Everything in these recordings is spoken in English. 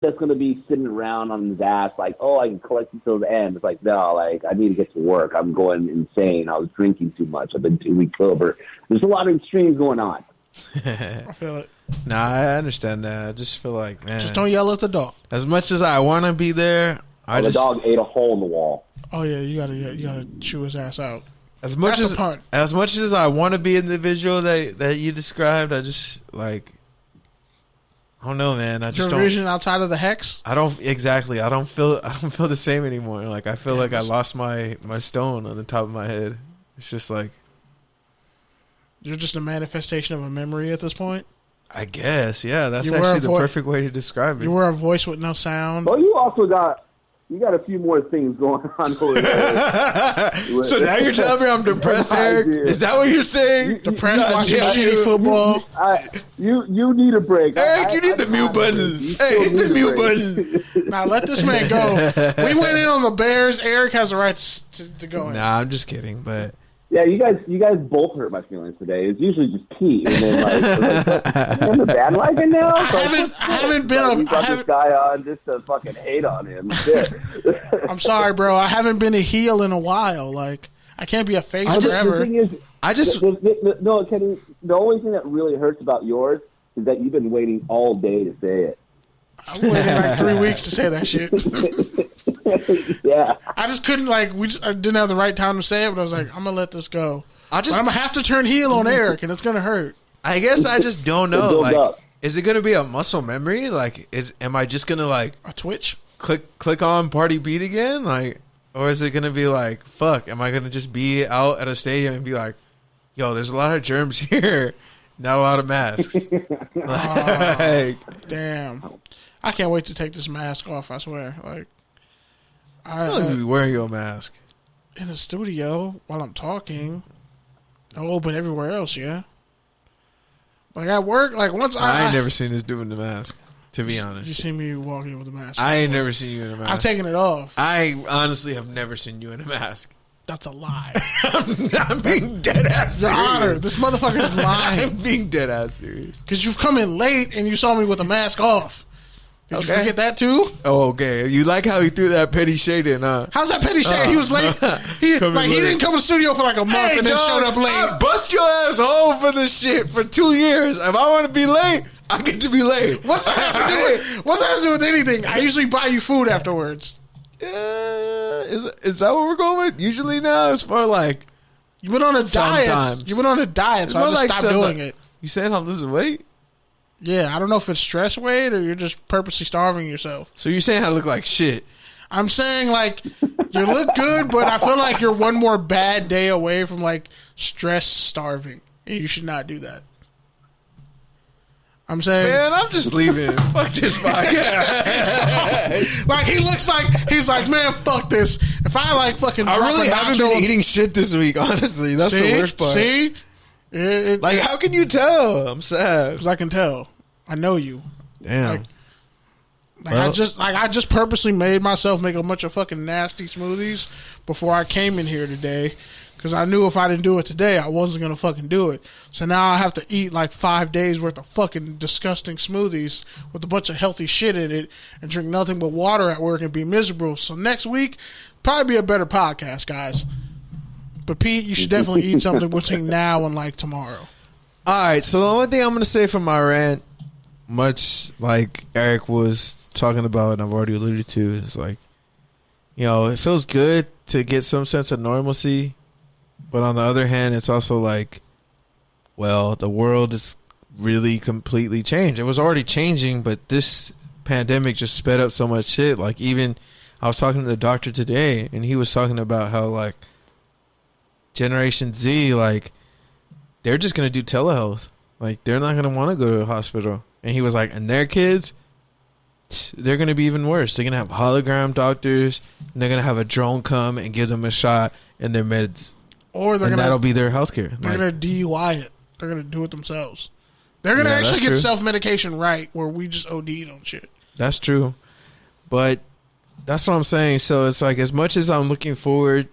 that's going to be sitting around on his ass like, oh, I can collect until the end. It's like, no, like, I need to get to work. I'm going insane. I was drinking too much. I've been 2 weeks sober. There's a lot of extremes going on. I feel it. Nah, I understand that. I just feel like, man. Just don't yell at the dog. As much as I want to be there, the dog ate a hole in the wall. Oh, yeah, you gotta chew his ass out. As much as I want to be in the visual that you described, I just, like, I don't know, man. I just Your vision outside of the hex? I don't feel the same anymore. Like, I feel like I lost my stone on the top of my head. It's just like, you're just a manifestation of a memory at this point? I guess, yeah. That's actually the perfect way to describe it. You were a voice with no sound. Well, you also got a few more things going on over there. So now you're telling me I'm depressed, Eric? Is that what you're saying? Depressed watching shitty football? You need a break. Eric, you need the mute button. Hey, hit the mute button. Now let this man go. We went in on the Bears. Eric has the right to go in. Nah, I'm just kidding, but... Yeah, you guys both hurt my feelings today. It's usually just Pete, and then I'm the bandwagon now. I haven't been this guy on just to fucking hate on him. I'm sorry, bro. I haven't been a heel in a while. Like, I can't be a face forever. The thing is, no, Kenny. The only thing that really hurts about yours is that you've been waiting all day to say it. I waited like 3 weeks to say that shit. Yeah, I just couldn't, like, I didn't have the right time to say it, but I was like, I'm gonna let this go. I'm gonna have to turn heel on Eric, and it's gonna hurt. I guess I just don't know. Like, is it gonna be a muscle memory? Like, am I just gonna, like, a twitch? Click on Party Beat again? Like, or is it gonna be like, fuck? Am I gonna just be out at a stadium and be like, yo, there's a lot of germs here, not a lot of masks. Damn. I can't wait to take this mask off, I swear. Like, I don't be wearing your mask in the studio while I'm talking. I'll open everywhere else, yeah. Like at work, like once I ain't never seen this doing the mask, to be honest. You see me walking with a mask. I ain't never seen you in a mask. I've taken it off. I honestly have never seen you in a mask. That's a lie. I'm being dead ass serious. Your Honor, this motherfucker's lying. I'm being dead ass serious. Because you've come in late and you saw me with a mask off. Did you forget that too? Oh, okay. You like how he threw that petty shade in, huh? How's that petty shade? He was late. He didn't come to the studio for like a month and then showed up late. I bust your ass home for this shit for 2 years. If I want to be late, I get to be late. What's that have to do with anything? I usually buy you food afterwards. Is that what we're going with? Usually now it's more like you went on a diet. You went on a diet, so I just stopped doing it. You saying I'm losing weight? Yeah, I don't know if it's stress weight or you're just purposely starving yourself. So you're saying I look like shit? I'm saying, like, you look good, but I feel like you're one more bad day away from, like, stress starving. And you should not do that. I'm saying... Man, I'm just leaving. Fuck this podcast. Like, he looks like... He's like, man, fuck this. If I, like, fucking... I really haven't been eating shit this week, honestly. That's the worst part. See? How can you tell? I'm sad. Because I can tell. I know you. Damn. I just purposely made myself make a bunch of fucking nasty smoothies before I came in here today. Because I knew if I didn't do it today, I wasn't going to fucking do it. So now I have to eat like 5 days worth of fucking disgusting smoothies with a bunch of healthy shit in it and drink nothing but water at work and be miserable. So next week, probably be a better podcast, guys. But Pete, you should definitely eat something between now and like tomorrow. All right. So the only thing I'm going to say from my rant, much like Eric was talking about and I've already alluded to, is like, you know, it feels good to get some sense of normalcy. But on the other hand, it's also like, well, the world is really completely changed. It was already changing, but this pandemic just sped up so much shit. Like, even I was talking to the doctor today and he was talking about how, like, Generation Z, like, they're just going to do telehealth. Like, they're not going to want to go to a hospital. And he was like, and their kids, they're going to be even worse. They're going to have hologram doctors, and they're going to have a drone come and give them a shot in their meds. Or that'll be their healthcare. They're going to DUI it. They're going to do it themselves. They're going to actually get self-medication right, where we just OD'd on shit. That's true. But that's what I'm saying. So it's like, as much as I'm looking forward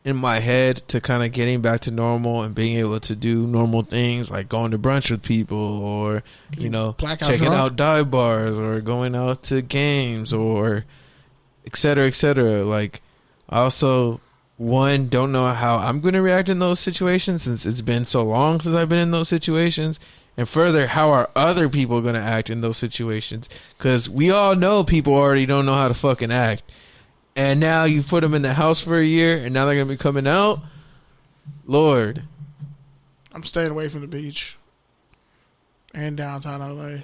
in my head to kind of getting back to normal and being able to do normal things like going to brunch with people or, you know, checking out dive bars or going out to games or et cetera, et cetera. Like, I also, one, don't know how I'm going to react in those situations since it's been so long since I've been in those situations. And further, how are other people going to act in those situations? Because we all know people already don't know how to fucking act. And now you put them in the house for a year, and now they're going to be coming out? Lord. I'm staying away from the beach. And downtown LA.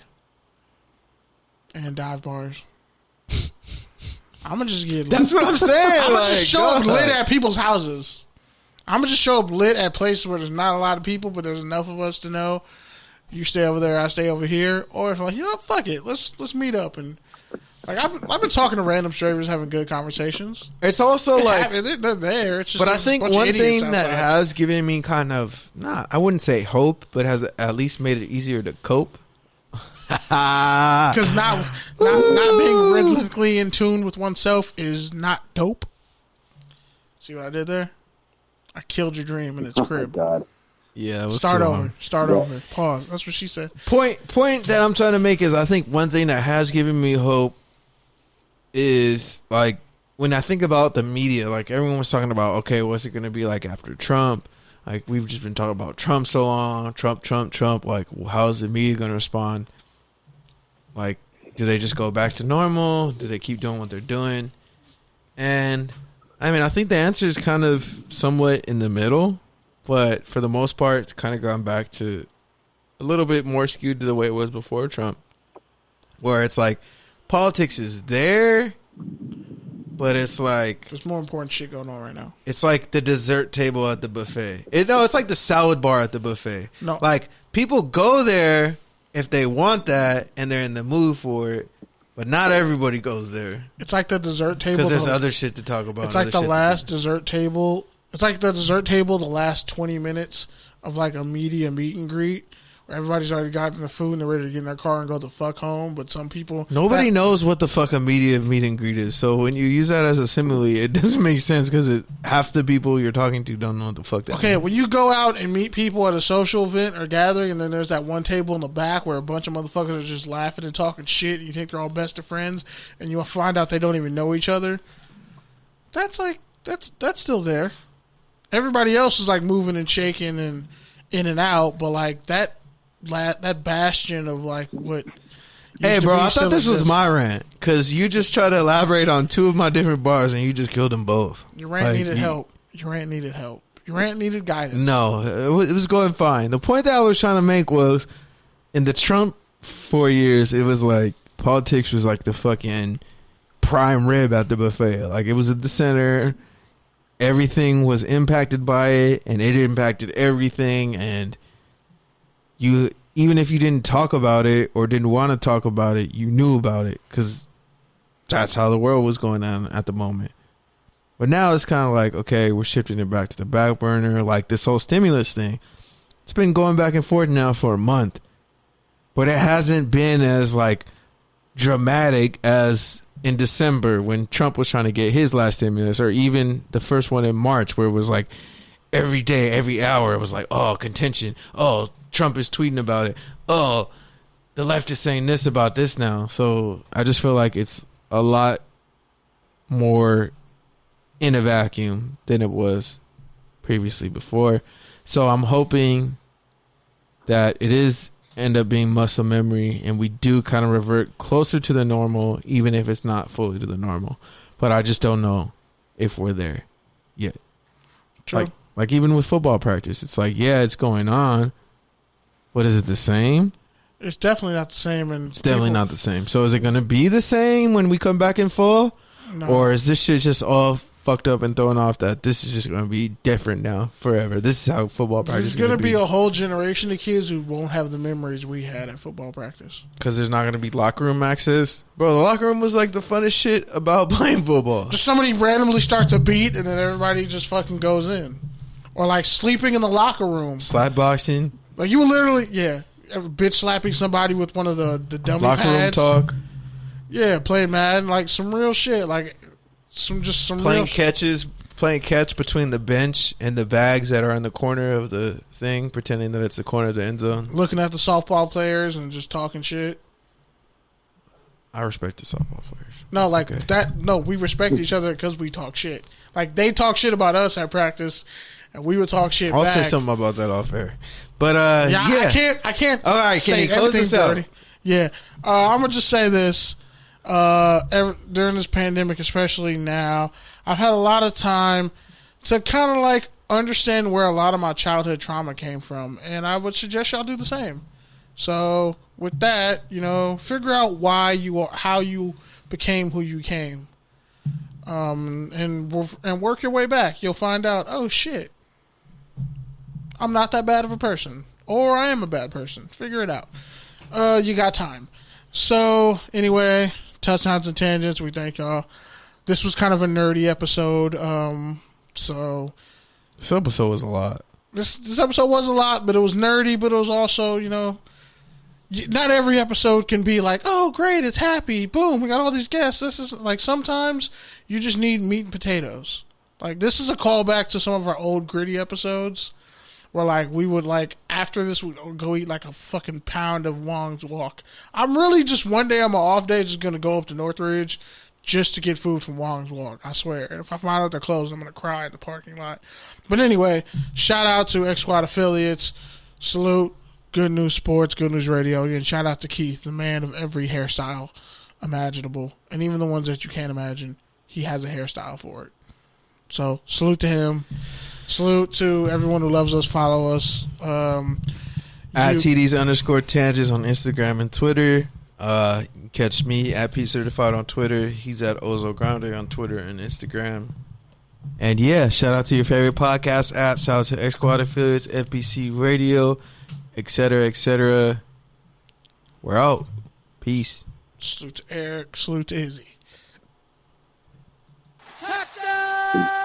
And dive bars. I'm going to just get lit. That's what I'm saying. I'm going to just show up lit at people's houses. I'm going to just show up lit at places where there's not a lot of people, but there's enough of us to know you stay over there, I stay over here. Or if I'm like, you know, fuck it. Let's meet up and... Like I've been talking to random strangers, having good conversations. It's also like they're there. It's just but I think one thing that has given me kind of I wouldn't say hope, but has at least made it easier to cope. Because not being rhythmically in tune with oneself is not dope. See what I did there? I killed your dream in its crib. Oh my God. Yeah, start over. Pause. That's what she said. Point that I'm trying to make is I think one thing that has given me hope is like when I think about the media, like everyone was talking about, okay, what's it going to be like after Trump? Like we've just been talking about Trump so long, Trump. Like how's the media going to respond? Like, do they just go back to normal? Do they keep doing what they're doing? And I mean, I think the answer is kind of somewhat in the middle, but for the most part, it's kind of gone back to a little bit more skewed to the way it was before Trump, where it's like, politics is there, but it's like... There's more important shit going on right now. It's like the dessert table at the buffet. It's like the salad bar at the buffet. No. Like, people go there if they want that and they're in the mood for it, but not everybody goes there. It's like the dessert table... Because there's other shit to talk about. It's like the last dessert table... It's like the dessert table the last 20 minutes of like a media meet and greet. Everybody's already gotten the food and they're ready to get in their car and go the fuck home. But some people... Nobody knows what the fuck a media meet and greet is. So when you use that as a simile, it doesn't make sense because half the people you're talking to don't know what the fuck that means. When you go out and meet people at a social event or gathering and then there's that one table in the back where a bunch of motherfuckers are just laughing and talking shit and you think they're all best of friends and you'll find out they don't even know each other. That's still there. Everybody else is like moving and shaking and in and out, but like that bastion of like what. Hey, bro, I thought this was my rant because you just try to elaborate on two of my different bars and you just killed them both. Your rant needed help. Your rant needed help. Your rant needed guidance. No, it was going fine. The point that I was trying to make was in the Trump 4 years, it was like politics was like the fucking prime rib at the buffet. Like it was at the center. Everything was impacted by it, and it impacted everything. And you, even if you didn't talk about it or didn't want to talk about it, you knew about it because that's how the world was going on at the moment. But now it's kind of like, okay, we're shifting it back to the back burner. Like this whole stimulus thing, it's been going back and forth now for a month, but it hasn't been as like dramatic as in December when Trump was trying to get his last stimulus, or even the first one in March where it was like every day, every hour, it was like, oh, contention. Oh, Trump is tweeting about it. Oh, the left is saying this about this now. So I just feel like it's a lot more in a vacuum than it was previously before. So I'm hoping that it is end up being muscle memory and we do kind of revert closer to the normal, even if it's not fully to the normal. But I just don't know if we're there yet. True. Like even with football practice, it's like, yeah, it's going on, but is it the same? It's definitely not the same. And it's definitely not the same. So is it going to be the same when we come back in fall? No. Or is this shit just all fucked up and thrown off that this is just going to be different now forever? This is how football practice is going to be. A whole generation of kids who won't have the memories we had at football practice. Because there's not going to be locker room access. Bro, the locker room was like the funnest shit about playing football. Just somebody randomly starts a beat and then everybody just fucking goes in. Or like sleeping in the locker room. Slap boxing. Like you were literally, bitch slapping somebody with one of the dummy locker pads. Room talk. Yeah, playing Madden, like some real shit, like some playing real catches, playing catch between the bench and the bags that are in the corner of the thing, pretending that it's the corner of the end zone. Looking at the softball players and just talking shit. I respect the softball players. No, like that. No, we respect each other because we talk shit. Like they talk shit about us at practice, and we would talk shit. I'll back. say something about that off air. But yeah, I can't. All right, can you close this out? Yeah, I'm gonna just say this. During this pandemic, especially now, I've had a lot of time to kind of like understand where a lot of my childhood trauma came from, and I would suggest y'all do the same. So with that, figure out why you are, how you became who you became, and work your way back. You'll find out, oh shit, I'm not that bad of a person, or I am a bad person. Figure it out. You got time. So anyway, touchdowns and tangents. We thank y'all. This was kind of a nerdy episode. So this episode was a lot. This episode was a lot, but it was nerdy. But it was also, not every episode can be like, oh great, it's happy, boom, we got all these guests. This is like sometimes you just need meat and potatoes. Like this is a callback to some of our old gritty episodes. Where, like, we would, like, after this, we'd go eat, like, a fucking pound of Wong's Walk. I'm really just, one day on my off day, just going to go up to Northridge just to get food from Wong's Walk. I swear. And if I find out they're closed, I'm going to cry in the parking lot. But anyway, shout out to X Squad affiliates. Salute. Good News Sports, Good News Radio. And shout out to Keith, the man of every hairstyle imaginable. And even the ones that you can't imagine, he has a hairstyle for it. So, salute to him. Salute to everyone who loves us, follow us. At TDs_tangents on Instagram and Twitter. You can catch me at P Certified on Twitter. He's at Ozo Grande on Twitter and Instagram. And yeah, shout out to your favorite podcast app. Shout out to X Squad affiliates, FBC Radio, etc., etc. We're out. Peace. Salute to Eric. Salute to Izzy. Touchdown!